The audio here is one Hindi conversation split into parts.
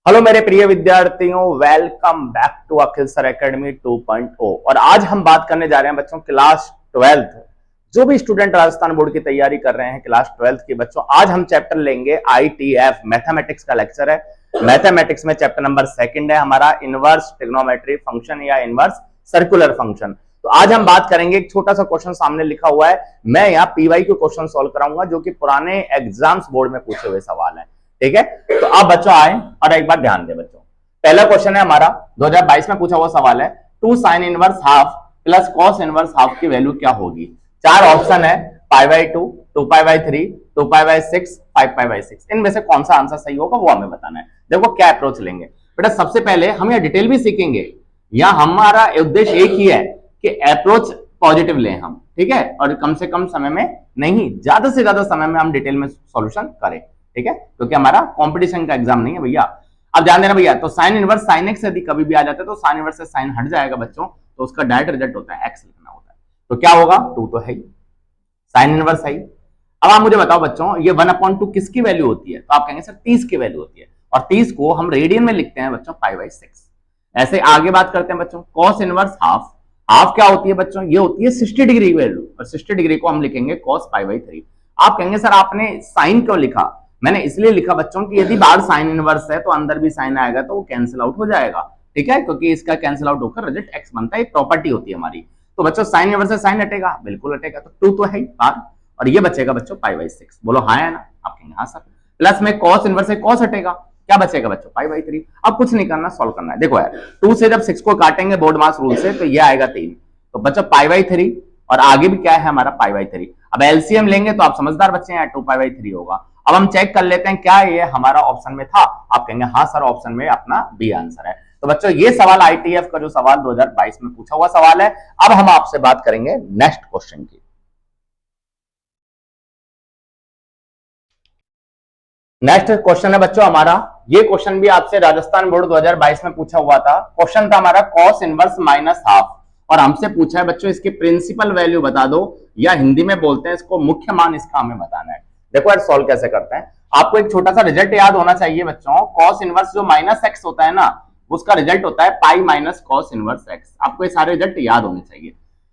हेलो मेरे प्रिय विद्यार्थियों, welcome back to Akhil sir academy 2.0। और आज हम बात करने जा रहे हैं बच्चों क्लास 12th। जो भी स्टूडेंट राजस्थान बोर्ड की तैयारी कर रहे हैं क्लास 12th के बच्चों, आज हम चैप्टर लेंगे ITF मैथमेटिक्स का लेक्चर है। मैथमेटिक्स में चैप्टर नंबर 2 है हमारा इनवर्स ट्रिग्नोमेट्री फंक्शन या इनवर्स सर्कुलर फंक्शन। तो आज हम बात करेंगे, एक छोटा सा क्वेश्चन सामने लिखा हुआ है, मैं यहाँ PY क्वेश्चन सॉल्व कराऊंगा जो कि पुराने एग्जाम्स बोर्ड में पूछे हुए सवाल है। ठीक है, तो अब बच्चों आए और एक बार ध्यान दें बच्चों। पहला क्वेश्चन है हमारा 2022 में पूछा हुआ सवाल है, 2 sin inverse half plus cos inverse half की वैल्यू क्या होगी। 4 ऑप्शन है, π/2, 2π/3, 2π/6, 5π/6। इनमें से कौन सा आंसर सही होगा वो हमें बताना है। देखो क्या अप्रोच लेंगे बेटा, सबसे पहले हम यह डिटेल भी सीखेंगे। यहां हमारा उद्देश्य एक ही है कि अप्रोच पॉजिटिव लें हम, ठीक है, और कम से कम समय में नहीं, ज्यादा से ज्यादा समय में हम डिटेल में सॉल्यूशन करें, ठीक है, क्योंकि हमारा कंपटीशन का एग्जाम नहीं है भैया। अब ध्यान देना भैया, तो साइन इनवर्स साइन एक्स यदि कभी भी आ जाता है तो साइन इनवर्स से साइन हट जाएगा बच्चों, तो उसका डायरेक्ट रिजल्ट होता है एक्स लिखना होता है। तो क्या होगा, 2 तो है ही, साइन इनवर्स है ही। अब आप मुझे बताओ बच्चों, ये 1/2 किसकी वैल्यू होती है? तो आप कहेंगे सर 30 की वैल्यू होती है, और 30 को हम रेडियन में लिखते हैं बच्चों π/6। ऐसे आगे बात करते हैं बच्चों, cos इनवर्स हाफ, हाफ क्या होती है बच्चों? ये होती है 60 डिग्री वैल्यू, और 60 डिग्री को हम लिखेंगे cos π/3। आप कहेंगे सर आपने साइन क्यों लिखा? मैंने इसलिए लिखा बच्चों कि यदि बाहर साइन इनवर्स है तो अंदर भी साइन आएगा तो वो कैंसिल आउट हो जाएगा, ठीक है, क्योंकि इसका कैंसिल आउट होकर रिजल्ट एक्स बनता है, एक प्रॉपर्टी होती है हमारी। तो बच्चों साइन इनवर्स से साइन हटेगा, बिल्कुल हटेगा, तो 2 तो है ही बाहर, और ये बचेगा बच्चों π/6। बोलो हाँ है ना? आप कहेंगे हाँ सर। प्लस में cos इनवर्स से cos हटेगा, क्या बचेगा बच्चों π/3। अब कुछ नहीं करना, सॉल्व करना है। देखो यार, 2 से जब 6 को काटेंगे बोर्ड मास रूल से तो ये आएगा 3, तो बच्चों π/3, और आगे भी क्या है हमारा π/3। अब एलसीएम लेंगे तो आप समझदार बच्चे हैं, 2π/3 होगा। अब हम चेक कर लेते हैं क्या ये हमारा ऑप्शन में था। आप कहेंगे हाँ सर, ऑप्शन में अपना बी आंसर है। तो बच्चों ये सवाल ITF का जो सवाल 2022 में पूछा हुआ सवाल है। अब हम आपसे बात करेंगे नेक्स्ट क्वेश्चन की। नेक्स्ट क्वेश्चन है बच्चों हमारा, ये क्वेश्चन भी आपसे राजस्थान बोर्ड 2022 में पूछा हुआ था। क्वेश्चन था हमारा cos इनवर्स माइनस हाफ, और हमसे पूछा है बच्चों इसकी प्रिंसिपल वैल्यू बता दो, या हिंदी में बोलते हैं इसको मुख्य मान, इसका हमें बताना है। देखो यार सॉल्व कैसे करते हैं, आपको एक छोटा सा रिजल्ट याद होना चाहिए बच्चों। cos इनवर्स जो माइनस एक्स होता है ना, उसका रिजल्ट होता है pi minus cos inverse x. आपको ये सारे रिजल्ट याद होने चाहिए।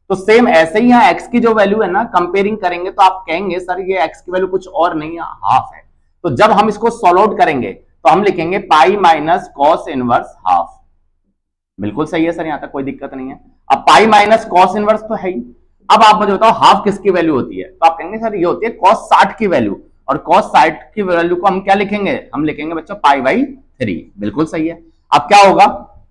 तो सेम ऐसे ही यहाँ x की जो वैल्यू है ना, कंपेयरिंग करेंगे तो आप कहेंगे सर ये x की वैल्यू कुछ और नहीं है, हाफ है। तो जब हम इसको सॉल्व आउट करेंगे तो हम लिखेंगे pi minus cos inverse half. बिल्कुल सही है सर, यहां तक कोई दिक्कत नहीं है। अब पाई माइनस cos इनवर्स तो है ही। अब आप मुझे बताओ हाफ किसकी वैल्यू होती है? तो आप कहेंगे सर ये होती है cos 60 की वैल्यू, और cos 60 की वैल्यू को हम क्या लिखेंगे? हम लिखेंगे बच्चों π/3। बिल्कुल सही है। अब क्या होगा,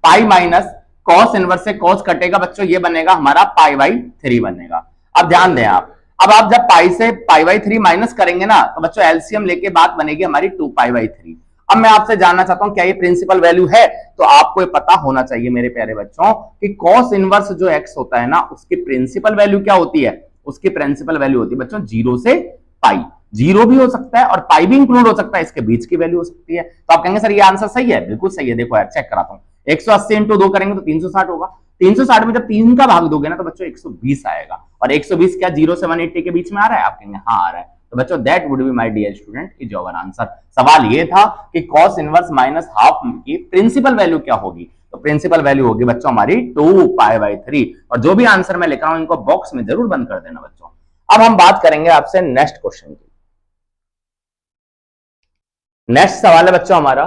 पाई माइनस cos इनवर्स से cos कटेगा बच्चों, ये बनेगा हमारा π/3 बनेगा। अब ध्यान दें आप, अब आप जब पाई से π/3 माइनस करेंगे ना, तो बच्चों एलसीएम लेके बात बनेगी हमारी 2π/3। अब मैं आपसे जानना चाहता हूं क्या ये प्रिंसिपल वैल्यू है? तो आपको ये पता होना चाहिए मेरे प्यारे बच्चों कि cos इनवर्स जो x होता है ना, उसकी प्रिंसिपल वैल्यू क्या होती है? उसकी प्रिंसिपल वैल्यू होती है बच्चों 0 से पाई। 0 भी हो सकता है और पाई भी इंक्लूड हो सकता है, इसके बीच की वैल्यू हो सकती है। तो आप कहेंगे सर ये आंसर सही है, बिल्कुल सही है। देखो यार चेक कराता हूं, 180 इंटू 2 करेंगे तो 360 होगा। 360 में जब 3 का भाग दोगे ना तो बच्चों 120 आएगा, और 120 क्या 0 से 180 के बीच में आ रहा है? आप कहेंगे हाँ आ रहा है। तो बच्चों that would be my dear student is your answer. सवाल ये था कि cos इनवर्स माइनस हाफ की प्रिंसिपल वैल्यू क्या होगी? तो प्रिंसिपल वैल्यू होगी बच्चों हमारी 2π/3। और जो भी आंसर मैं लिख रहा हूं इनको बॉक्स में जरूर बंद कर देना बच्चों। अब हम बात करेंगे आपसे नेक्स्ट क्वेश्चन की। नेक्स्ट सवाल है बच्चों हमारा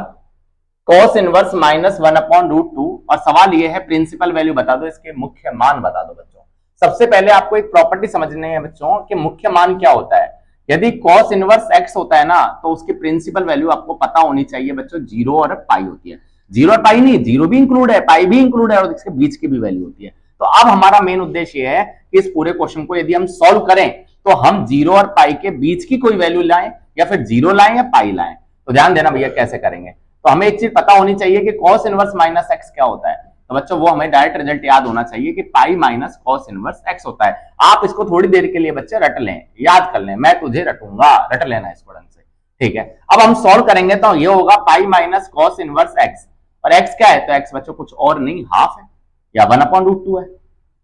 cos इनवर्स माइनस 1/√2, और सवाल ये है प्रिंसिपल वैल्यू बता दो, इसके मुख्य मान बता दो बच्चों। सबसे पहले आपको एक प्रॉपर्टी समझनी है बच्चों कि मुख्य मान क्या होता है। यदि cos इनवर्स x होता है ना, तो उसकी प्रिंसिपल वैल्यू आपको पता होनी चाहिए बच्चों 0 और पाई होती है। 0 और पाई नहीं, 0 भी इंक्लूड है, पाई भी इंक्लूड है, और इसके बीच की भी वैल्यू होती है। तो अब हमारा मेन उद्देश्य ये है कि इस पूरे क्वेश्चन को यदि हम सॉल्व करें तो हम 0 और पाई के बीच की कोई वैल्यू लाएं, या फिर 0 लाएं या पाई लाएं। तो ध्यान देना भैया कैसे करेंगे। तो हमें एक चीज पता होनी चाहिए कि cos इनवर्स माइनस एक्स क्या होता है। तो बच्चों वो हमें डायरेक्ट रिजल्ट याद होना चाहिए कि pi minus cos inverse x होता है। आप इसको थोड़ी देर के लिए बच्चे रट लें, याद कर लें, मैं तुझे रटूंगा, रट लेना इसको ढंग से, ठीक है। अब हम सॉल्व करेंगे तो ये होगा pi minus cos inverse x, और एक्स क्या है? तो एक्स बच्चों कुछ और नहीं, हाफ है, या 1/√2 है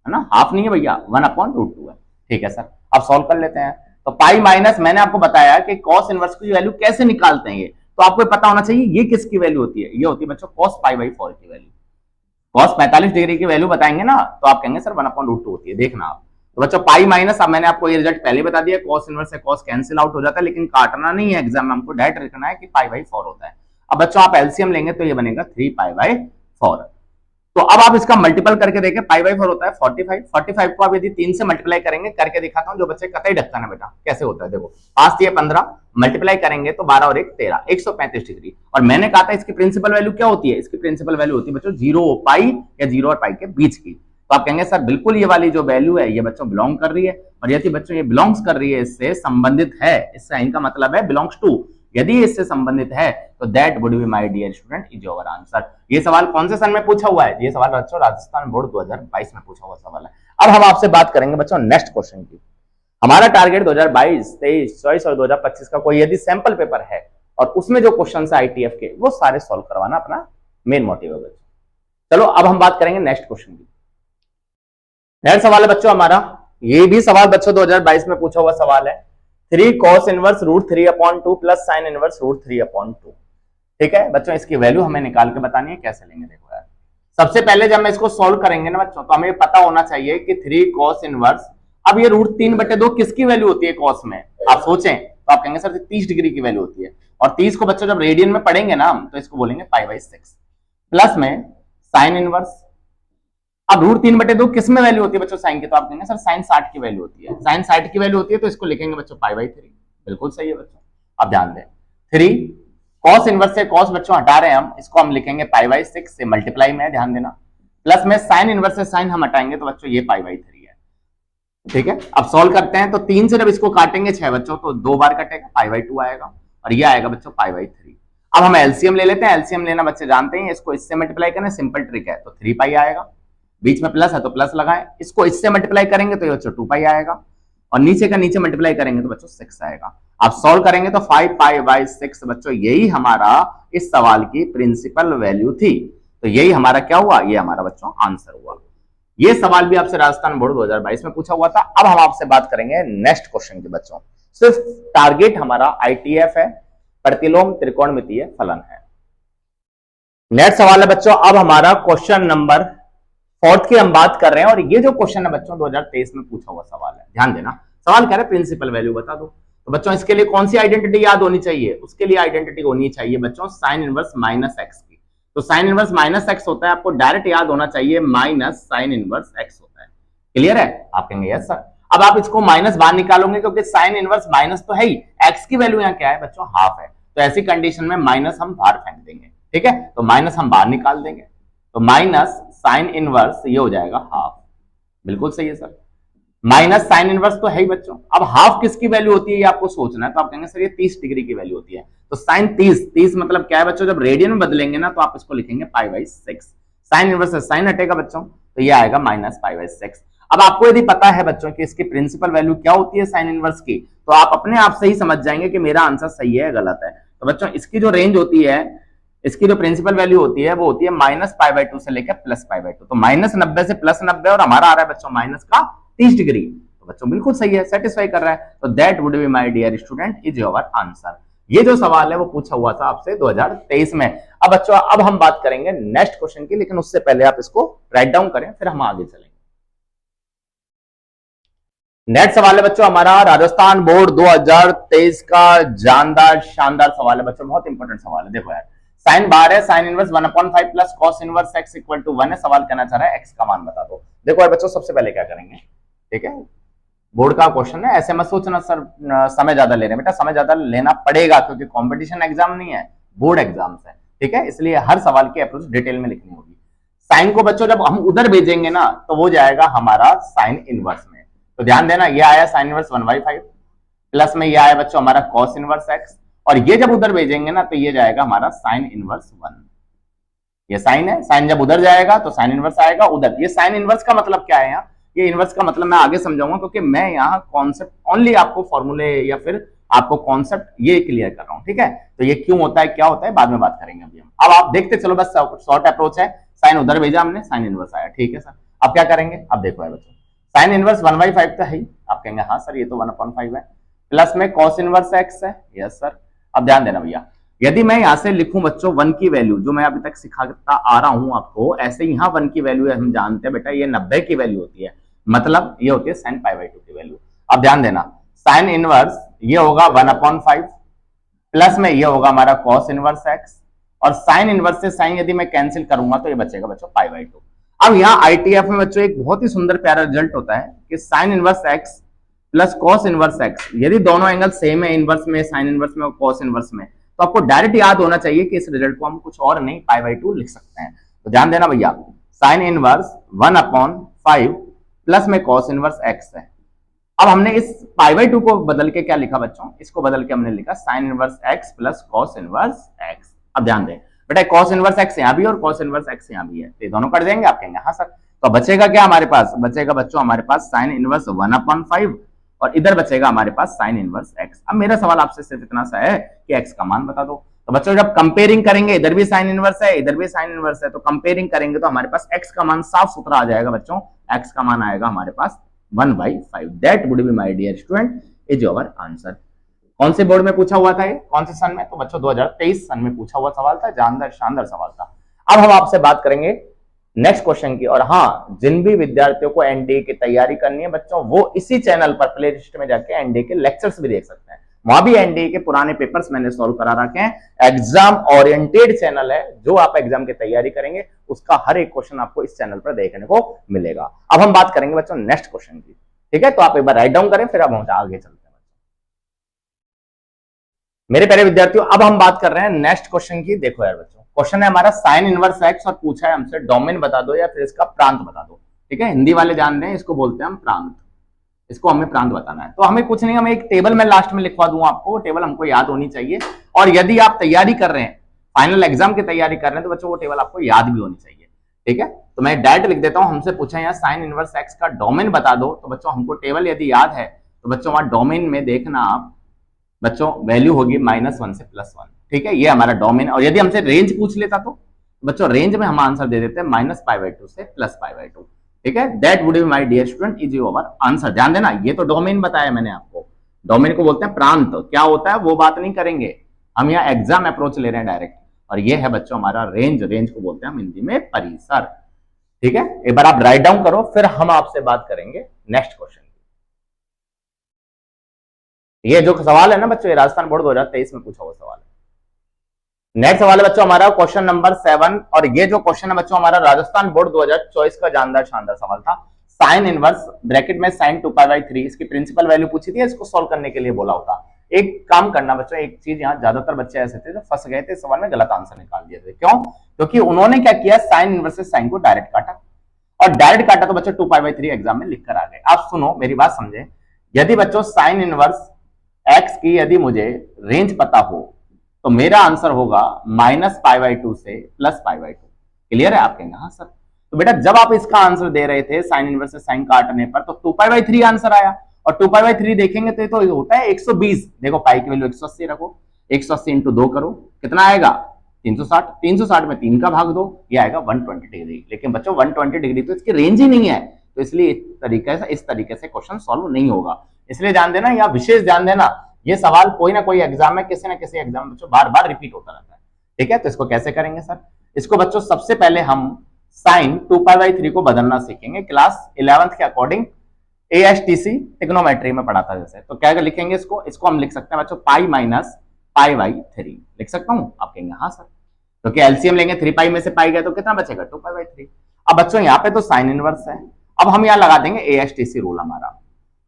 ना, हाफ नहीं है भैया, 1/√2 है, ठीक है सर। अब सॉल्व कर लेते हैं। तो पाई माइनस, मैंने आपको बताया कि cos इनवर्स की वैल्यू कैसे निकालते हैं, ये तो आपको पता होना चाहिए ये किसकी वैल्यू होती है, ये होती है बच्चों cos पाई बाई 4 की वैल्यू। cos 45 डिग्री की वैल्यू बताएंगे ना तो आप कहेंगे सर 1/√2 होती है, देखना आप। तो बच्चों पाई माइनस, अब मैंने आपको ये रिजल्ट पहले बता दिया, cos इनवर्स से cos कैंसिल आउट हो जाता है, लेकिन काटना नहीं है एग्जाम में, हमको डायरेक्ट लिखना है कि पाई बाई 4 होता है। अब बच्चों आप एलसीएम लेंगे तो ये बनेगा 3 पाई बाई 4। तो अब आप इसका मल्टीपल करके देखें, पाई बाई 4 होता है 45, 45 को आप यदि 3 से मल्टीप्लाई करेंगे, करके दिखाता हूं, जो बच्चे कतई ढक्कन है बेटा कैसे होता है, देखो 5 दिए 15, मल्टीप्लाई करेंगे तो 12 और 1 13, 135 डिग्री। और मैंने कहा था इसकी प्रिंसिपल वैल्यू क्या होती है, इसकी प्रिंसिपल वैल्यू होती है बच्चों 0 पाई या 0 और पाई के बीच की। तो आप कहेंगे सर बिल्कुल ये वाली जो वैल्यू है ये बच्चों बिलोंग कर रही है, और यदि बच्चों ये बिलोंग्स कर रही है, इससे संबंधित है, इस साइन का मतलब है बिलोंग्स टू, यदि इससे संबंधित है तो that would be my dear student is your answer. ये सवाल कौन से सन में पूछा हुआ है, ये सवाल बच्चों राजस्थान बोर्ड 2022 में पूछा हुआ सवाल है। अब हम आपसे बात करेंगे बच्चों नेक्स्ट क्वेश्चन की। हमारा टारगेट 2022, 23, 24 और 2025 का कोई यदि सैंपल पेपर है और उसमें जो क्वेश्चन है आईटीएफ के वो सारे सॉल्व करवाना अपना मेन मोटिव है बच्चों। चलो अब हम बात करेंगे नेक्स्ट क्वेश्चन की। नेक्स्ट सवाल है बच्चों हमारा, ये भी सवाल बच्चों 2022 में पूछा हुआ सवाल है, 3 cos inverse √3/2 plus sine inverse √3/2। ठीक है बच्चों, इसकी वैल्यू हमें निकाल के बतानी है, कैसे लेंगे देखो यार। सबसे पहले जब हम इसको सॉल्व करेंगे ना बच्चों, तो हमें पता होना चाहिए कि 3 cos इनवर्स, अब ये √3/2 किसकी वैल्यू होती है cos में, आप सोचें तो आप कहेंगे सर 30 डिग्री की वैल्यू होती है, और 30 को बच्चों जब रेडियन में पढ़ेंगे ना हम तो इसको बोलेंगे पाई/6, प्लस में साइन इनवर्स। अब √3/2 किस में वैल्यू होती है बच्चों साइन की, तो आप कहेंगे सर साइन 60 की वैल्यू होती है, साइन 60 की वैल्यू होती है तो इसको लिखेंगे बच्चों पाई/3, बिल्कुल सही है बच्चों। अब ध्यान दें 3 cos इनवर्स से cos बच्चों हटा रहे हैं हम, इसको हम लिखेंगे पाई/6 से मल्टीप्लाई में, ध्यान देना, प्लस में साइन इनवर्स से साइन हम हटाएंगे तो बच्चों ये पाई/3 है। ठीक है, अब सॉल्व करते हैं, तो 3 से जब इसको काटेंगे 6 बच्चों तो 2 बार कटेगा, पाई/2 आएगा, और ये आएगा बच्चों पाई/3। अब हम एलसीएम ले लेते हैं, एलसीएम लेना बच्चे जानते हैं, इसको इससे मल्टीप्लाई करना सिंपल ट्रिक है, तो 3 पाई आएगा, बीच में प्लस है तो प्लस लगाएं, इसको इससे मल्टीप्लाई करेंगे तो ये बच्चों 2 पाई आएगा, और नीचे का नीचे मल्टीप्लाई करेंगे तो बच्चों 6 आएगा। आप सॉल्व करेंगे तो 5 पाई/6 बच्चों, यही हमारा इस सवाल की प्रिंसिपल वैल्यू थी। तो यही हमारा क्या हुआ, ये हमारा बच्चों आंसर हुआ। ये सवाल भी आपसे राजस्थान बोर्ड 2022 में पूछा हुआ था। अब हम आपसे बात करेंगे नेक्स्ट क्वेश्चन की बच्चों, सिर्फ टारगेट हमारा आईटीएफ है, प्रतिलोम त्रिकोणमितीय फलन है। नेक्स्ट सवाल है बच्चों, अब हमारा क्वेश्चन नंबर 4 की हम बात कर रहे हैं, और ये जो क्वेश्चन है बच्चों 2023 में पूछा हुआ सवाल है, ध्यान देना। सवाल कह रहा है प्रिंसिपल वैल्यू बता दो, तो बच्चों इसके लिए कौन सी आइडेंटिटी याद होनी चाहिए, उसके लिए आइडेंटिटी होनी चाहिए बच्चों साइन इनवर्स -x की। तो साइन इनवर्स -x होता है, आपको डायरेक्ट याद होना चाहिए माइनस साइन इनवर्स x होता है। क्लियर है, आप कहेंगे यस सर। अब आप इसको माइनस बाहर निकालोगे, क्योंकि साइन इनवर्स माइनस तो है ही, x की वैल्यू यहाँ क्या है बच्चों हाफ है, तो ऐसी कंडीशन में माइनस हम बाहर फेंक देंगे। ठीक है, तो माइनस हम बाहर निकाल देंगे, तो माइनस साइन इनवर्स ये हो जाएगा हाफ, बिल्कुल सही है सर। माइनस साइन इनवर्स तो है ही बच्चों, अब हाफ किसकी वैल्यू होती है ये आपको सोचना है, तो आप कहेंगे सर ये 30 डिग्री की वैल्यू होती है, तो साइन 30 मतलब क्या है बच्चों, जब रेडियन में बदलेंगे ना तो आप इसको लिखेंगे पाई/6, साइन इनवर्स से साइन हटेगा बच्चों तो ये आएगा माइनस पाई/6। अब आपको यदि पता है बच्चों कि इसकी प्रिंसिपल वैल्यू क्या होती है साइन इनवर्स की, तो आप अपने आप से ही समझ जाएंगे कि मेरा आंसर सही है गलत है। तो बच्चों इसकी जो रेंज होती है, इसकी जो प्रिंसिपल वैल्यू होती है वो होती है -पाई/2 से लेकर +पाई/2, तो -90 से +90, और हमारा आ रहा है बच्चों माइनस का 30 डिग्री, तो बच्चों बिल्कुल सही है, सेटिस्फाई कर रहा है। तो that would be my dear student is your answer. ये जो सवाल है वो पूछा हुआ था आपसे 2023 में। अब बच्चों अब हम बात करेंगे नेक्स्ट क्वेश्चन की, लेकिन उससे पहले आप इसको राइट डाउन करें, फिर हम आगे चलेंगे। नेक्स्ट सवाल है बच्चों हमारा राजस्थान बोर्ड 2023 का जानदार शानदार सवाल है बच्चों, बहुत इंपॉर्टेंट सवाल है। देखो यार, साइन बार है, sine inverse 1/5 plus cos inverse x equal to 1 है। सवाल कहना चाह रहा है x का मान बता दो। देखो यार बच्चों, सबसे पहले क्या करेंगे, ठीक है, बोर्ड का क्वेश्चन है, ऐसे मत सोचना सर समय ज्यादा ले रहे हैं, बेटा समय ज्यादा लेना पड़ेगा, क्योंकि कंपटीशन एग्जाम नहीं है, बोर्ड एग्जाम्स है, ठीक है, इसलिए हर सवाल की अप्रोच डिटेल में लिखनी होगी। साइन को बच्चों जब हम उधर भेजेंगे ना तो वो जाएगा हमारा साइन इनवर्स में, तो ध्यान देना ये आया साइन इनवर्स 1/5 प्लस में ये आया बच्चों हमारा कॉस इनवर्स x, और ये जब उधर भेजेंगे ना तो ये जाएगा हमारा साइन इनवर्स 1। ये साइन है, साइन जब उधर जाएगा तो साइन इनवर्स आएगा उधर। ये साइन इनवर्स का मतलब क्या है यहाँ, ये इनवर्स का मतलब मैं आगे समझाऊंगा, क्योंकि मैं यहाँ कॉन्सेप्ट ओनली आपको फॉर्मूले या फिर आपको कॉन्सेप्ट ये क्लियर कर रहा हूँ, ठीक है। तो ये क्यों होता है क्या होता है बाद में बात करेंगे अभी हम। अब आप देखते चलो, बस शॉर्ट अप्रोच है, साइन उधर भेजा हमने, साइन इनवर्स आया, ठीक है सर। अब क्या करेंगे, अब देखो बच्चों, साइन इनवर्स 1/5 तो है ही, आप कहेंगे हाँ सर ये तो 1/5 है, प्लस में कॉस इनवर्स x है, यस सर। अब ध्यान देना भैया, यदि मैं यहां से लिखूं बच्चों 1 की वैल्यू, जो मैं अभी तक सिखाता आ रहा हूं आपको, ऐसे यहां 1 की वैल्यू हम जानते हैं बेटा ये 90 की वैल्यू होती है, मतलब ये होती है sin π/2 की वैल्यू। अब ध्यान देना, साइन इनवर्स ये होगा 1/5 प्लस में ये होगा हमारा cos इनवर्स x, और साइन इनवर्स से साइन यदि मैं कैंसिल करूंगा तो ये बचेगा बच्चों π/2। अब यहाँ ITF में बच्चों एक बहुत ही सुंदर प्यारा रिजल्ट होता है कि sine inverse x plus cos inverse x, यदि दोनों एंगल सेम है, इनवर्स में, साइन इनवर्स में और cos इनवर्स में, तो आपको डायरेक्ट याद होना चाहिए कि इस रिजल्ट को हम कुछ और नहीं π/2 लिख सकते हैं। तो ध्यान देना भैया, साइन इनवर्स 1/5 प्लस में cos इनवर्स x है। अब हमने इस π/2 को बदल के क्या लिखा बच्चों, इसको बदल के हमने लिखा sine inverse x plus cos inverse x। अब ध्यान दें बेटा, cos इनवर्स x यहाँ भी और cos इनवर्स x यहाँ भी है, तो ये दोनों कट जाएंगे। आप कहेंगे हाँ सर, तो बचेगा क्या हमारे पास, बचेगा बच्चों हमारे पास साइन इनवर्स 1/5 और इधर बचेगा हमारे पास साइन इनवर्स x। अब मेरा सवाल आपसे सिर्फ इतना सा है कि x का मान बता दो। तो बच्चों जब कंपेयरिंग करेंगे, इधर भी साइन इनवर्स है, इधर भी साइन इनवर्स है, तो कंपेयरिंग करेंगे तो हमारे पास x का मान साफ सुथरा आ जाएगा बच्चों। x का मान आएगा हमारे पास 1/5। That would be my dear student is your answer. कौन से बोर्ड में पूछा हुआ था ये, कौन से सन में, तो बच्चों 2023 सन में पूछा हुआ सवाल था, जानदार शानदार सवाल था। अब हम आपसे बात करेंगे नेक्स्ट क्वेश्चन की। और हाँ, जिन भी विद्यार्थियों को एनडीए की तैयारी करनी है बच्चों, वो इसी चैनल पर प्ले लिस्ट में जाके एनडीए के लेक्चर्स भी देख सकते हैं। वहां भी एनडीए के पुराने पेपर्स मैंने सॉल्व करा रखे हैं। एग्जाम ओरिएंटेड चैनल है, जो आप एग्जाम की तैयारी करेंगे उसका हर एक क्वेश्चन आपको इस चैनल पर देखने को मिलेगा। अब हम बात करेंगे बच्चों नेक्स्ट क्वेश्चन की, ठीक है, तो आप एक बार राइट डाउन करें, फिर अब हम आगे चलते हैं। मेरे प्यारे विद्यार्थियों, अब हम बात कर रहे हैं नेक्स्ट क्वेश्चन की। देखो यार बच्चों, क्वेश्चन है हमारा साइन इनवर्स x और पूछा है हमसे डोमेन बता दो या फिर इसका प्रांत बता दो। ठीक है, हिंदी वाले जान रहे हैं, इसको बोलते हैं हम प्रांत, इसको हमें प्रांत बताना है। तो हमें कुछ नहीं, हमें एक टेबल में लास्ट में लिखवा दूंगा आपको, वो टेबल हमको याद होनी चाहिए। और यदि आप तैयारी कर रहे हैं, फाइनल एग्जाम की तैयारी कर रहे हैं, तो बच्चों वो टेबल आपको याद भी होनी चाहिए। ठीक है, तो मैं डायरेक्ट लिख देता हूं, हमसे पूछा है यहाँ साइन इनवर्स x का डोमेन बता दो। तो बच्चों हमको टेबल यदि याद है तो बच्चों वहां डोमेन में देखना आप बच्चों वैल्यू होगी -1 से +1। ठीक है, ये हमारा डोमेन। और यदि हमसे रेंज पूछ लेता तो बच्चों रेंज में हम आंसर दे देते हैं -π/2 से +π/2। ठीक है, that would be my dear student is your answer. ध्यान देना, ये तो डोमेन बताया मैंने आपको, डोमेन को बोलते हैं प्रांत। क्या होता है वो बात नहीं करेंगे, हम यहाँ एग्जाम अप्रोच ले रहे हैं डायरेक्ट। और ये है बच्चों हमारा रेंज, रेंज को बोलते हैं हम हिंदी में परिसर। ठीक है, एक बार आप राइट डाउन करो, फिर हम आपसे बात करेंगे नेक्स्ट क्वेश्चन। ये जो सवाल है ना बच्चों, ये राजस्थान बोर्ड 2023 में पूछा हुआ सवाल है। नेक्स्ट सवाल है बच्चों हमारा क्वेश्चन नंबर 7, और ये जो क्वेश्चन है बच्चों हमारा राजस्थान बोर्ड 2024 का जानदार शानदार सवाल था। साइन इनवर्स ब्रैकेट में sin 2π/3, इसकी प्रिंसिपल वैल्यू पूछी थी, इसको सॉल्व करने के लिए बोला होता। एक काम करना बच्चों, एक चीज, यहाँ ज्यादातर बच्चे ऐसे थे जो फंस गए थे सवाल में, गलत आंसर निकाल दिए थे। क्यों? क्योंकि उन्होंने क्या किया, साइन इनवर्स से साइन को डायरेक्ट काटा, और डायरेक्ट काटा तो बच्चों 2π/3 एग्जाम में लिख कर आ गए। आप सुनो मेरी बात समझे, यदि बच्चों साइन इनवर्स x की यदि मुझे रेंज पता हो तो मेरा आंसर होगा -π/2 से +π/2। क्लियर है? आप कहेंगे हाँ सर। तो बेटा जब आप इसका आंसर दे रहे थे साइन इनवर्स से साइन काटने पर, तो 2π/3 आंसर आया, और 2π/3 देखेंगे तो ये तो होता है 120। देखो पाई की वैल्यू 180 रखो, 180 इंटू 2 करो, कितना आएगा 360। 360 में 3 का भाग दो, ये आएगा 120 डिग्री। लेकिन बच्चों 120 डिग्री तो इसकी रेंज ही नहीं है, तो इसलिए इस तरीके से क्वेश्चन सॉल्व नहीं होगा। इसलिए ध्यान देना, या विशेष ध्यान देना, ये सवाल कोई ना कोई एग्जाम में, किसी ना किसी एग्जाम में बच्चों बार बार रिपीट होता रहता है। ठीक है, तो इसको कैसे करेंगे सर? इसको बच्चों सबसे पहले हम साइन 2π/3 को बदलना सीखेंगे। क्लास 11th के अकॉर्डिंग ASTC ट्रिग्नोमेट्री में पढ़ा था जैसे, तो क्या लिखेंगे इसको हम लिख सकते हैं बच्चों पाई माइनस π/3 लिख सकता हूं। आप कहेंगे हाँ सर, क्योंकि एलसीएम लेंगे 3π में से पाई गया तो कितना बचेगा 2π/3। अब बच्चों यहाँ पे तो साइन इनवर्स है, अब हम यहाँ लगा देंगे ASTC रूल। हमारा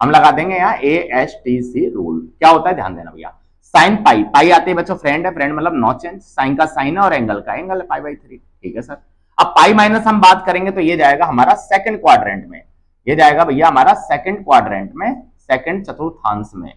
हम लगा देंगे यहाँ ASTC रूल। क्या होता है ध्यान देना भैया, साइन पाई आते हैं बच्चों, फ्रेंड है, फ्रेंड मतलब नो चेंज, साइन का साइन है और एंगल का एंगल है π/3। ठीक है सर। अब पाई माइनस हम बात करेंगे तो ये जाएगा हमारा सेकंड क्वाड्रेंट में, ये जाएगा भैया हमारा सेकंड क्वाड्रेंट में, सेकंड चतुर्थांश में।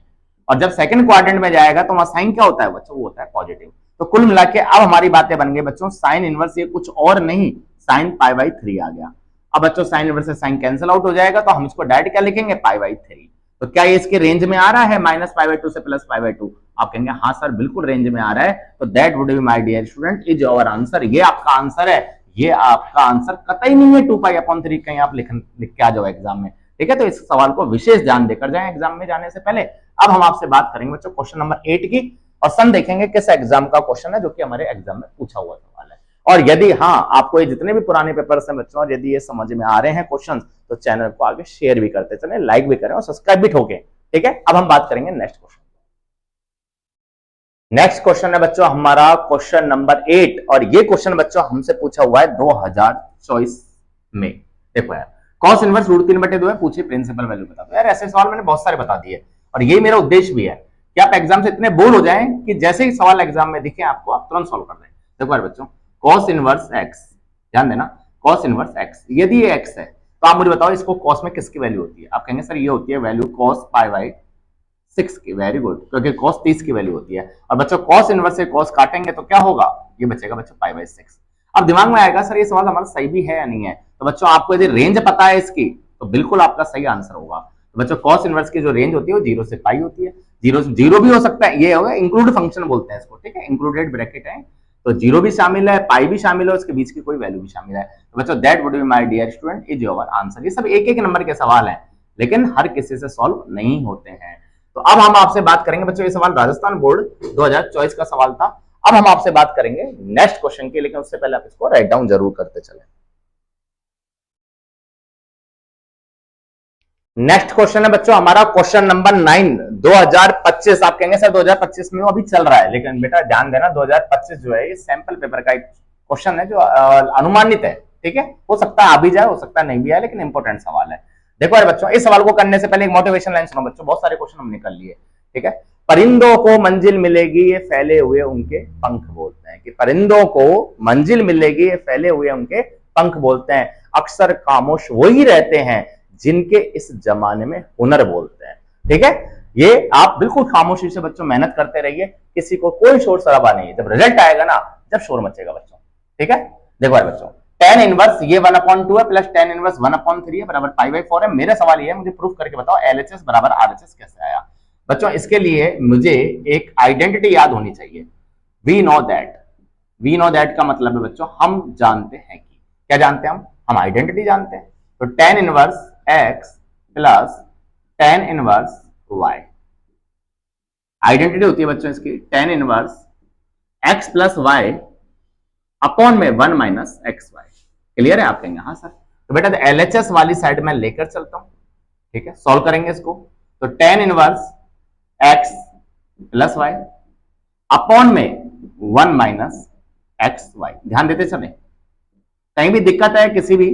और जब सेकंड क्वाड्रेंट में जाएगा तो वहां साइन क्या होता है बच्चों, वो होता है पॉजिटिव। तो कुल मिला के अब हमारी बातें बन गई बच्चों, साइन इनवर्स ये कुछ और नहीं, साइन π/3 आ गया। अब बच्चों साइन इनवर्स से साइन कैंसिल आउट हो जाएगा, तो हम इसको डायरेक्ट क्या लिखेंगे π/3। तो क्या ये इसके रेंज में आ रहा है -π/2 से +π/2? आप कहेंगे हाँ सर बिल्कुल रेंज में आ रहा है। तो that would be my dear student is your answer. ये आपका आंसर है, ये आपका आंसर कतई नहीं है 2π/3 कहीं आप लिख के आ जाओ एग्जाम में। ठीक है, तो इस सवाल को विशेष ध्यान देकर जाएं एग्जाम में जाने से पहले। अब हम आपसे बात करेंगे बच्चों क्वेश्चन नंबर 8 की। और सन देखेंगे किस एग्जाम का क्वेश्चन है जो कि हमारे एग्जाम में पूछा हुआ सवाल है। और यदि हाँ आपको ये जितने भी पुराने पेपर्स हैं बच्चों, और यदि ये समझ में आ रहे हैं क्वेश्चन, तो चैनल को आगे शेयर भी करते चले, लाइक भी करें और सब्सक्राइब भी ठोकें। ठीक है, अब हम बात करेंगे नेक्स्ट क्वेश्चन। नेक्स्ट क्वेश्चन है बच्चों हमारा क्वेश्चन नंबर 8, और ये क्वेश्चन बच्चों हमसे पूछा हुआ है 2024 में। देखो यार, cos इनवर्स √3/2 है, पूछिए प्रिंसिपल वैल्यू बता दो। यार ऐसे सवाल मैंने बहुत सारे बता दिए, और ये मेरा उद्देश्य भी है कि आप एग्जाम से इतने बोर हो जाएं कि जैसे ही सवाल एग्जाम में दिखे आपको, आप तुरंत सॉल्व कर दें। देखो यार बच्चों, cos इनवर्स x, ध्यान देना, cos इनवर्स x, यदि ये x है तो आप मुझे बताओ इसको cos में किसकी वैल्यू होती है। आप कहेंगे सर ये होती है वैल्यू cos π/6 की। वेरी गुड, क्योंकि cos 30 की वैल्यू होती है। और बच्चों cos इनवर्स से cos काटेंगे तो क्या होगा, ये बचेगा बच्चों π/6। अब दिमाग में आएगा सर ये सवाल हमारा सही भी है या नहीं है। तो बच्चों आपको यदि रेंज पता है इसकी तो बिल्कुल आपका सही आंसर होगा। तो बच्चों cos इनवर्स की जो रेंज होती है वो 0 से पाई होती है। 0 भी हो सकता है, ये होगा इंक्लूड फंक्शन बोलते हैं इसको, ठीक है, इंक्लूडेड ब्रैकेट है, तो 0 भी शामिल है, पाई भी शामिल है, उसके बीच की कोई वैल्यू भी शामिल है। तो बच्चों that would be my dear student is your answer. ये सब एक एक नंबर के सवाल हैं, लेकिन हर किसी से सॉल्व नहीं होते हैं। तो अब हम आपसे बात करेंगे बच्चों, ये सवाल राजस्थान बोर्ड 2024 का सवाल था। अब हम आपसे बात करेंगे नेक्स्ट क्वेश्चन की, लेकिन उससे पहले आप इसको राइट डाउन जरूर करते चले। नेक्स्ट क्वेश्चन है बच्चों हमारा क्वेश्चन नंबर 9, 2025। आप कहेंगे सर 2025 में वो अभी चल रहा है, लेकिन बेटा ध्यान देना 2025 जो है ये सैंपल पेपर का एक क्वेश्चन है जो अनुमानित है। ठीक है, हो सकता है आ भी जाए, हो सकता है नहीं भी आए, लेकिन इंपॉर्टेंट सवाल है। देखो यार बच्चों, इस सवाल को करने से पहले एक मोटिवेशन लाइन सुनो बच्चों, बहुत सारे क्वेश्चन हमने कर लिए। ठीक है, परिंदों को मंजिल मिलेगी ये फैले हुए उनके पंख बोलते हैं, कि परिंदों को मंजिल मिलेगी ये फैले हुए उनके पंख बोलते हैं। अक्सर खामोश वही रहते हैं जिनके इस जमाने में हुनर बोलते हैं। ठीक है, ये आप बिल्कुल खामोशी से बच्चों मेहनत करते रहिए, किसी को कोई शोर शराबा नहीं है। जब रिजल्ट आएगा ना, जब शोर मचेगा बच्चों। ठीक है, देखो यार बच्चों, tan इनवर्स ये 1/2 है प्लस tan इनवर्स 1/3 है बराबर π/4 है। मेरा सवाल ये है, मुझे प्रूफ करके बताओ LHS बराबर RHS कैसे आया। बच्चों इसके लिए मुझे एक आइडेंटिटी याद होनी चाहिए। वी नो दैट का मतलब है बच्चों हम जानते हैं कि, क्या जानते हैं हम आइडेंटिटी जानते हैं। तो tan inverse x plus tan inverse y identity होती है बच्चों इसकी, tan inverse x plus y upon में 1 माइनस xy। क्लियर है, आप कहेंगे हाँ सर। तो बेटा LHS वाली साइड में लेकर चलता हूं, ठीक है, सॉल्व करेंगे इसको। तो tan inverse x plus y upon में 1 माइनस xy। ध्यान देते चले, कहीं भी दिक्कत है किसी भी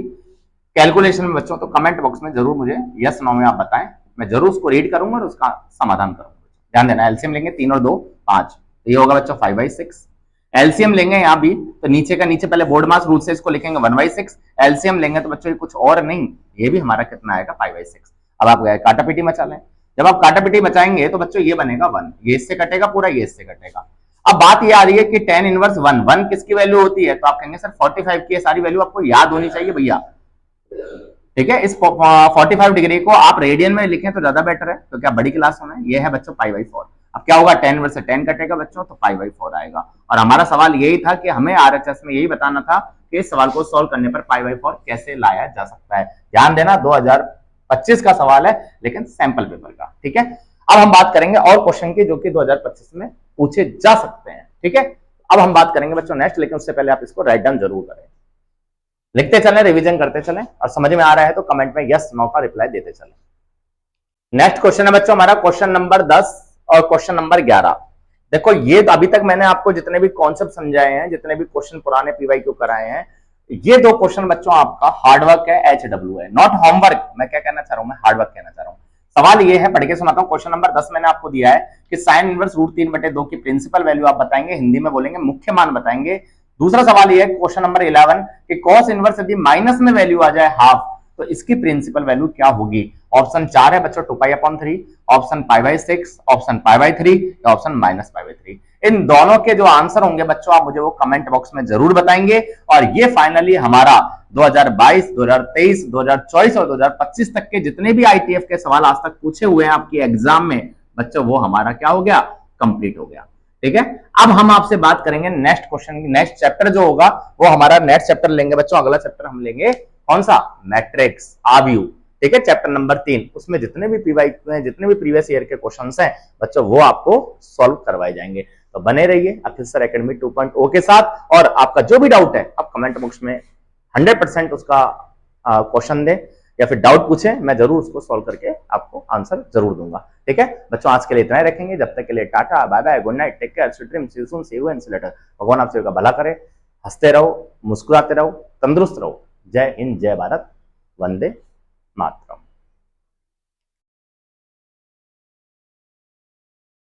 कैलकुलेशन में बच्चों तो कमेंट बॉक्स में जरूर मुझे यस नो में आप बताएं, मैं जरूर उसको रीड करूंगा और उसका समाधान करूंगा। ध्यान देना, एलसीएम लेंगे 3 और 2 5, तो ये होगा बच्चों 5/6। एलसीएम लेंगे यहाँ भी तो नीचे का नीचे पहले बोर्ड मास रूट से इसको लिखेंगे 1/6। एलसीएम लेंगे तो बच्चों ये कुछ और नहीं, ये भी हमारा कितना आएगा 5/6। अब आप गए काटा पीटी मचा लें, जब आप काटा पीटी मचाएंगे तो बच्चों ये बनेगा 1, ये इससे कटेगा पूरा, ये इससे कटेगा। अब बात ये आ रही है कि tan इनवर्स 1 किसकी वैल्यू होती है, तो आप कहेंगे सर 45 की सारी वैल्यू आपको याद होनी चाहिए भैया। ठीक है, इस 45 डिग्री को आप रेडियन में लिखें तो ज्यादा बेटर है, तो क्या बड़ी क्लास में ये है बच्चों π/4। अब क्या होगा, tan इनवर्स से tan कटेगा बच्चों तो π/4 आएगा। और हमारा सवाल यही था कि हमें RHS में यही बताना था कि इस सवाल को सॉल्व करने पर π/4 कैसे लाया जा सकता है। ध्यान देना 2025 का सवाल है, लेकिन सैंपल पेपर का। ठीक है, अब हम बात करेंगे और क्वेश्चन की जो कि 2025 में पूछे जा सकते हैं। ठीक है, अब हम बात करेंगे बच्चों नेक्स्ट, लेकिन उससे पहले आप इसको राइट डाउन जरूर करें, लिखते चलें, रिवीजन करते चलें, और समझ में आ रहा है तो कमेंट में यस नो का रिप्लाई देते चलें। नेक्स्ट क्वेश्चन है बच्चों हमारा क्वेश्चन नंबर 10 और क्वेश्चन नंबर 11। देखो ये अभी तक मैंने आपको जितने भी कॉन्सेप्ट समझाए हैं, जितने भी क्वेश्चन पुराने PYQ कराए हैं, ये 2 क्वेश्चन बच्चों आपका हार्डवर्क है, HW है, नॉट होमवर्क। मैं क्या कहना चाह रहा हूं, मैं हार्डवर्क कहना चाह रहा हूं। सवाल ये है, पढ़ के सुनाता हूं। क्वेश्चन नंबर 10 मैंने आपको दिया है कि साइन इनवर्स √3/2 की प्रिंसिपल वैल्यू आप बताएंगे, हिंदी में बोलेंगे मुख्य मान बताएंगे। दूसरा सवाल ये है क्वेश्चन नंबर 11 कि cos इनवर्स यदि माइनस में वैल्यू आ जाए हाफ तो इसकी प्रिंसिपल वैल्यू क्या होगी। ऑप्शन 4 है बच्चों 2π/3, ऑप्शन π/6, ऑप्शन π/3 या ऑप्शन -π/3। इन दोनों के जो आंसर होंगे बच्चों आप मुझे वो कमेंट बॉक्स में जरूर बताएंगे। और ये फाइनली हमारा 2022, 2023, 2024 और 2025 तक के जितने भी ITF के सवाल आज तक पूछे हुए हैं आपकी एग्जाम में बच्चों, वो हमारा क्या हो गया, कंप्लीट हो गया। ठीक है, अब हम आपसे बात करेंगे नेक्स्ट क्वेश्चन की। नेक्स्ट चैप्टर जो होगा वो हमारा नेक्स्ट चैप्टर लेंगे बच्चों, अगला चैप्टर हम लेंगे कौन सा, मैट्रिक्स, आव्यूह। ठीक है, चैप्टर नंबर 3, उसमें जितने भी पीवाईक्यू हैं, जितने भी प्रीवियस ईयर के क्वेश्चंस हैं बच्चों, वो आपको सॉल्व करवाए जाएंगे। तो बने रहिए अखिल सर एकेडमी 2.0 के साथ, और आपका जो भी डाउट है आप कमेंट बॉक्स में 100% उसका क्वेश्चन दें या फिर डाउट पूछें, मैं जरूर उसको सॉल्व करके आपको आंसर जरूर दूंगा। ठीक है बच्चों, आज के लिए इतना ही रखेंगे, जब तक के लिए tata bye bye, good night, take care, sweet dreams, see you soon, see you in later. भगवान आप सभी का भला करे, हंसते रहो, मुस्कुराते रहो, तंदुरुस्त रहो। जय हिंद, जय भारत, वंदे मातरम।